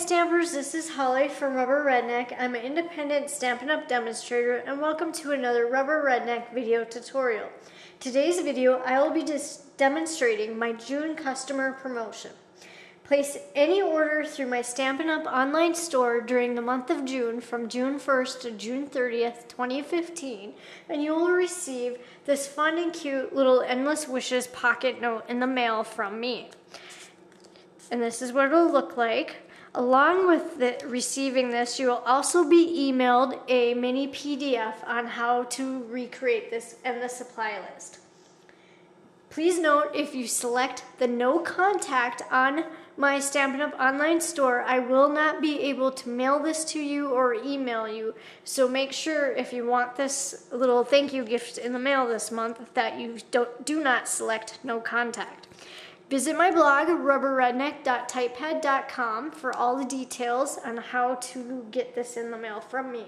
Stampers, this is Holly from Rubber Redneck. I'm an independent Stampin' Up! Demonstrator and welcome to another Rubber Redneck video tutorial. Today's video, I will be demonstrating my June customer promotion. Place any order through my Stampin' Up! Online store during the month of June from June 1st to June 30th, 2015, and you will receive this fun and cute little Endless Wishes pocket note in the mail from me. And this is what it'll look like. Along with receiving this, you will also be emailed a mini PDF on how to recreate this and the supply list. Please note, if you select the no contact on my Stampin' Up! Online store, I will not be able to mail this to you or email you. So make sure, if you want this little thank you gift in the mail this month, that you do not select no contact. Visit my blog, rubberredneck.typepad.com, for all the details on how to get this in the mail from me.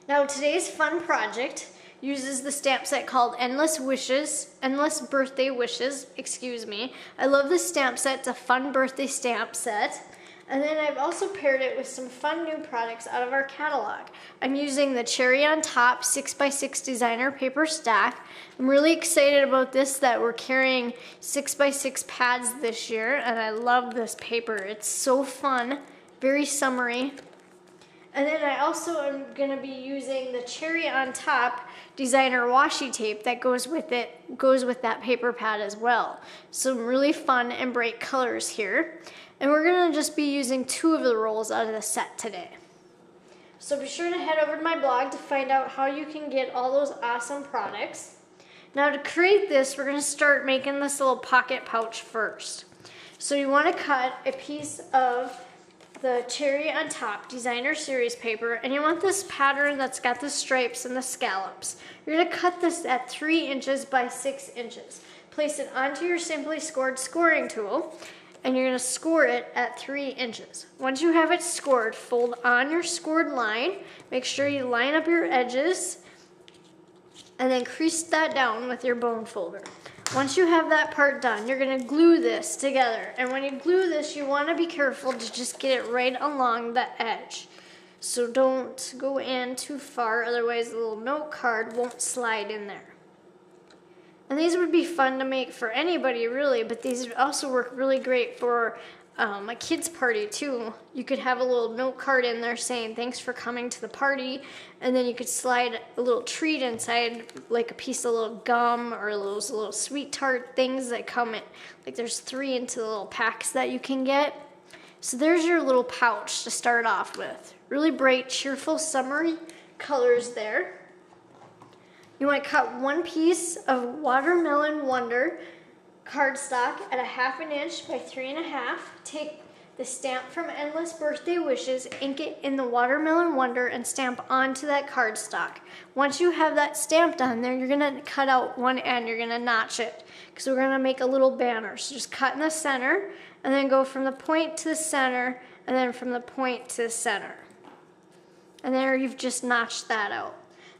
Now, today's fun project uses the stamp set called Endless Birthday Wishes, excuse me. I love this stamp set. It's a fun birthday stamp set. And then I've also paired it with some fun new products out of our catalog. I'm using the Cherry on Top 6x6 designer paper stack. I'm really excited about this, that we're carrying 6x6 pads this year, and I love this paper. It's so fun, very summery. And then I also am going to be using the Cherry on Top designer washi tape that goes with that paper pad as well. Some really fun and bright colors here. And we're going to just be using 2 of the rolls out of the set today. So be sure to head over to my blog to find out how you can get all those awesome products. Now, to create this, we're going to start making this little pocket pouch first. So you want to cut a piece of the Cherry on Top designer series paper, and you want this pattern that's got the stripes and the scallops. You're going to cut this at 3 inches by 6 inches. Place it onto your Simply Scored scoring tool, and you're going to score it at 3 inches. Once you have it scored, fold on your scored line. Make sure you line up your edges, and then crease that down with your bone folder. Once you have that part done, you're going to glue this together. And when you glue this, you want to be careful to just get it right along the edge. So don't go in too far, otherwise the little note card won't slide in there. And these would be fun to make for anybody, really, but these would also work really great for a kid's party, too. You could have a little note card in there saying, thanks for coming to the party, and then you could slide a little treat inside, like a piece of little gum or those little sweet tart things that come in. Like there's 3 into the little packs that you can get. So there's your little pouch to start off with. Really bright, cheerful, summery colors there. You want to cut 1 piece of Watermelon Wonder cardstock at a 1/2 inch by 3.5. Take the stamp from Endless Birthday Wishes, ink it in the Watermelon Wonder, and stamp onto that cardstock. Once you have that stamped on there, you're going to cut out one end. You're going to notch it because we're going to make a little banner. So just cut in the center and then go from the point to the center and then from the point to the center. And there you've just notched that out.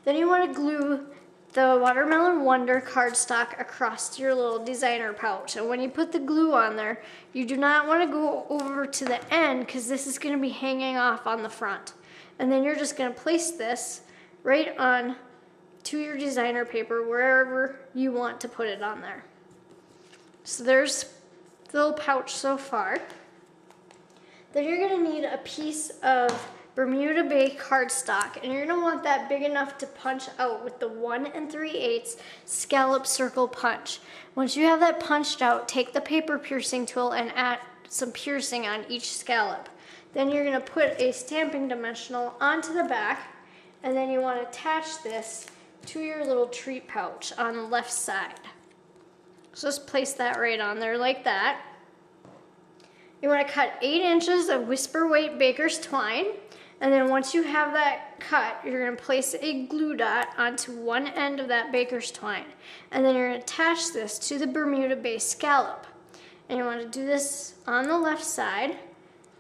Then you want to glue the Watermelon Wonder cardstock across your little designer pouch. And when you put the glue on there, you do not want to go over to the end because this is going to be hanging off on the front. And then you're just going to place this right on to your designer paper wherever you want to put it on there. So there's the little pouch so far. Then you're going to need a piece of Bermuda Bay cardstock, and you're going to want that big enough to punch out with the 1 3/8 scallop circle punch. Once you have that punched out, take the paper piercing tool and add some piercing on each scallop. Then you're going to put a stamping dimensional onto the back, and then you want to attach this to your little treat pouch on the left side. So just place that right on there like that. You want to cut 8 inches of Whisper White Baker's twine. And then once you have that cut, you're going to place a glue dot onto one end of that baker's twine. And then you're going to attach this to the Bermuda Bay scallop. And you want to do this on the left side.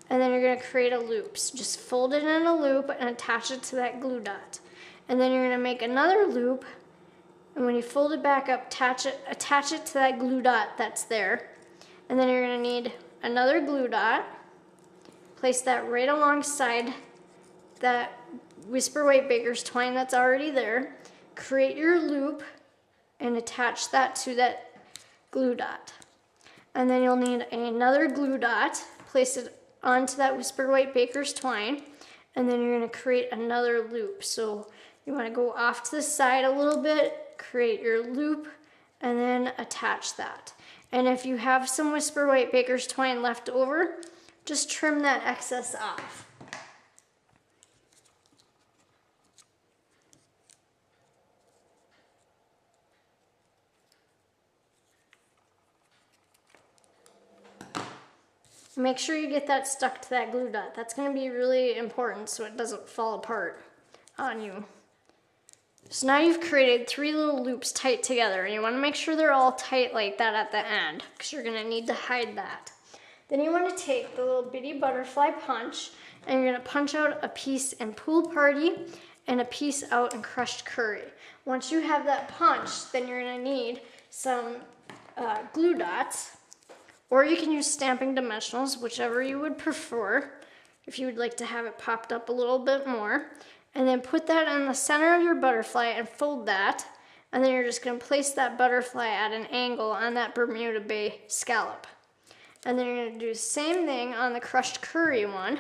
And then you're going to create a loop. So just fold it in a loop and attach it to that glue dot. And then you're going to make another loop. And when you fold it back up, attach it to that glue dot that's there. And then you're going to need another glue dot. place that right alongside that Whisper White Baker's twine that's already there. Create your loop and attach that to that glue dot. And then you'll need another glue dot, place it onto that Whisper White Baker's twine, and then you're going to create another loop. So you want to go off to the side a little bit, create your loop, and then attach that. And if you have some Whisper White Baker's twine left over, just trim that excess off. Make sure you get that stuck to that glue dot. That's going to be really important so it doesn't fall apart on you. So now you've created 3 little loops tight together, and you want to make sure they're all tight like that at the end because you're going to need to hide that. Then you want to take the little bitty butterfly punch, and you're going to punch out a piece in Pool Party and a piece out in Crushed Curry. Once you have that punch, then you're going to need some glue dots. Or you can use stamping dimensionals, whichever you would prefer, if you would like to have it popped up a little bit more. And then put that in the center of your butterfly and fold that. And then you're just going to place that butterfly at an angle on that Bermuda Bay scallop. And then you're going to do the same thing on the Crushed Curry one.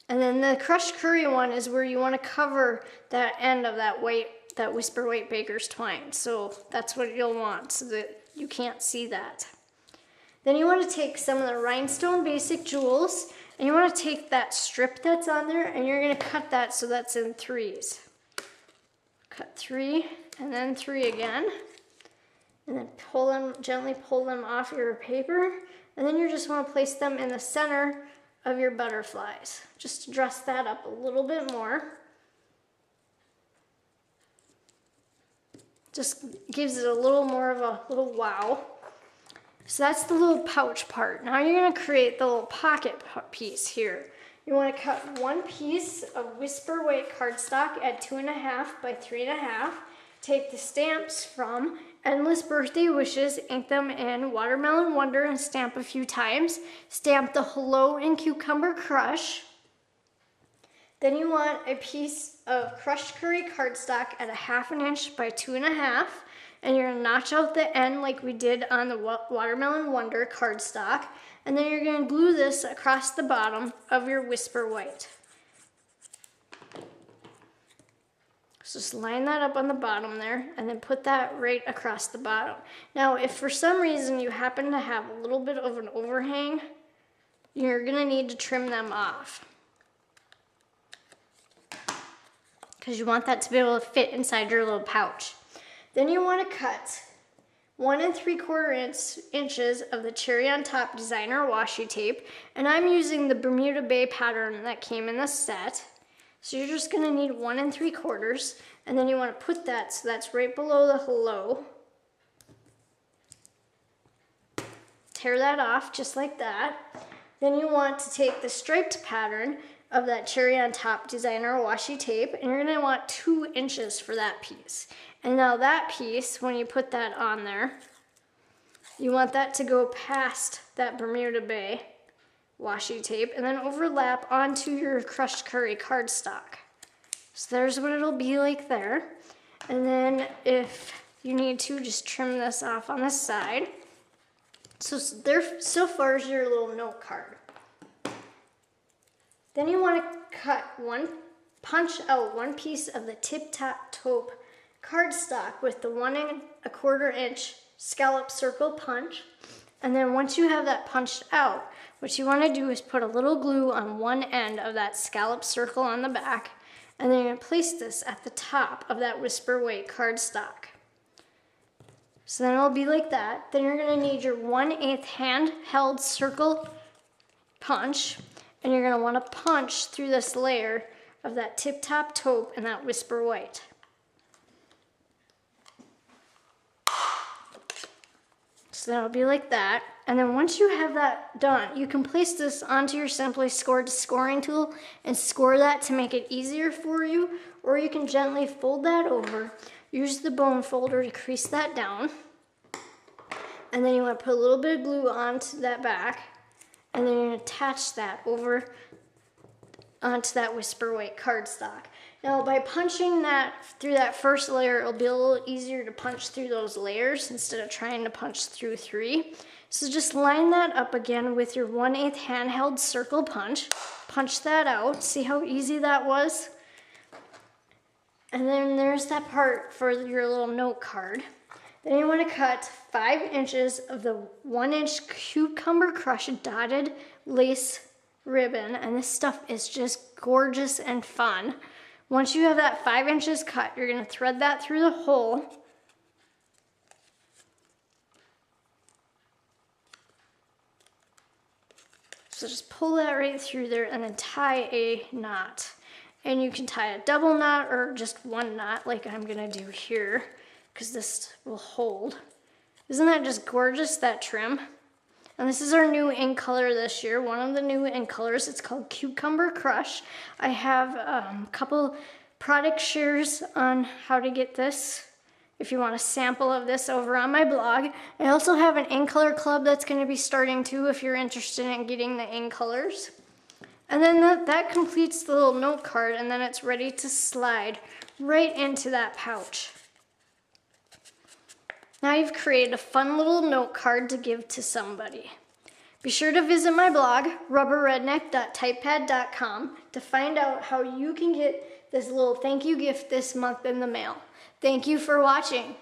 And then the Crushed Curry one is where you want to cover that end of that Whisper White Baker's twine. So that's what you'll want so that you can't see that. Then you want to take some of the Rhinestone Basic Jewels, and you want to take that strip that's on there, and you're going to cut that so that's in 3s. Cut 3, and then 3 again. And then gently pull them off your paper. And then you just want to place them in the center of your butterflies. Just to dress that up a little bit more. Just gives it a little more of a little wow. So that's the little pouch part. Now you're going to create the little pocket piece here. You want to cut 1 piece of Whisper White cardstock at 2.5 by 3.5. Take the stamps from Endless Birthday Wishes, ink them in Watermelon Wonder and stamp a few times. Stamp the Hello in Cucumber Crush. Then you want a piece of Crushed Curry cardstock at 1/2 inch by 2.5, and you're gonna notch out the end like we did on the Watermelon Wonder cardstock, and then you're gonna glue this across the bottom of your Whisper White. So just line that up on the bottom there, and then put that right across the bottom. Now, if for some reason you happen to have a little bit of an overhang, you're gonna need to trim them off, because you want that to be able to fit inside your little pouch. Then you want to cut 1 3/4 inches of the Cherry on Top designer washi tape, and I'm using the Bermuda Bay pattern that came in the set. So you're just going to need 1 3/4, and then you want to put that so that's right below the hello. Tear that off just like that. Then you want to take the striped pattern of that Cherry on Top designer washi tape, and you're going to want 2 inches for that piece. And now that piece, when you put that on there, you want that to go past that Bermuda Bay washi tape and then overlap onto your Crushed Curry cardstock. So there's what it'll be like there. And then if you need to, just trim this off on the side. So there so far is your little note card. Then you want to punch out 1 piece of the tip-top taupe cardstock with the 1 1/4 inch scallop circle punch. And then once you have that punched out, what you want to do is put a little glue on one end of that scallop circle on the back, and then you're going to place this at the top of that Whisper White cardstock. So then it'll be like that. Then you're going to need your 1/8 hand-held circle punch, and you're going to want to punch through this layer of that tip-top taupe and that Whisper White. So that'll be like that. And then once you have that done, you can place this onto your Simply Scored scoring tool and score that to make it easier for you, or you can gently fold that over. Use the bone folder to crease that down. And then you want to put a little bit of glue onto that back, and then you're going to attach that over onto that Whisper White cardstock. Now by punching that through that first layer, it'll be a little easier to punch through those layers instead of trying to punch through 3. So just line that up again with your 1/8 handheld circle punch. Punch that out. See how easy that was? And then there's that part for your little note card. Then you want to cut 5 inches of the 1-inch Cucumber Crush dotted lace ribbon, and this stuff is just gorgeous and fun. Once you have that 5 inches cut, you're going to thread that through the hole. So just pull that right through there and then tie a knot. And you can tie a double knot or just one knot like I'm gonna do here, because this will hold. Isn't that just gorgeous, that trim? And this is our new ink color this year, one of the new ink colors. It's called Cucumber Crush. I have a couple product shares on how to get this, if you want a sample of this, over on my blog. I also have an ink color club that's going to be starting too if you're interested in getting the ink colors. And then that completes the little note card, and then it's ready to slide right into that pouch. Now you've created a fun little note card to give to somebody. Be sure to visit my blog, rubberredneck.typepad.com, to find out how you can get this little thank you gift this month in the mail. Thank you for watching.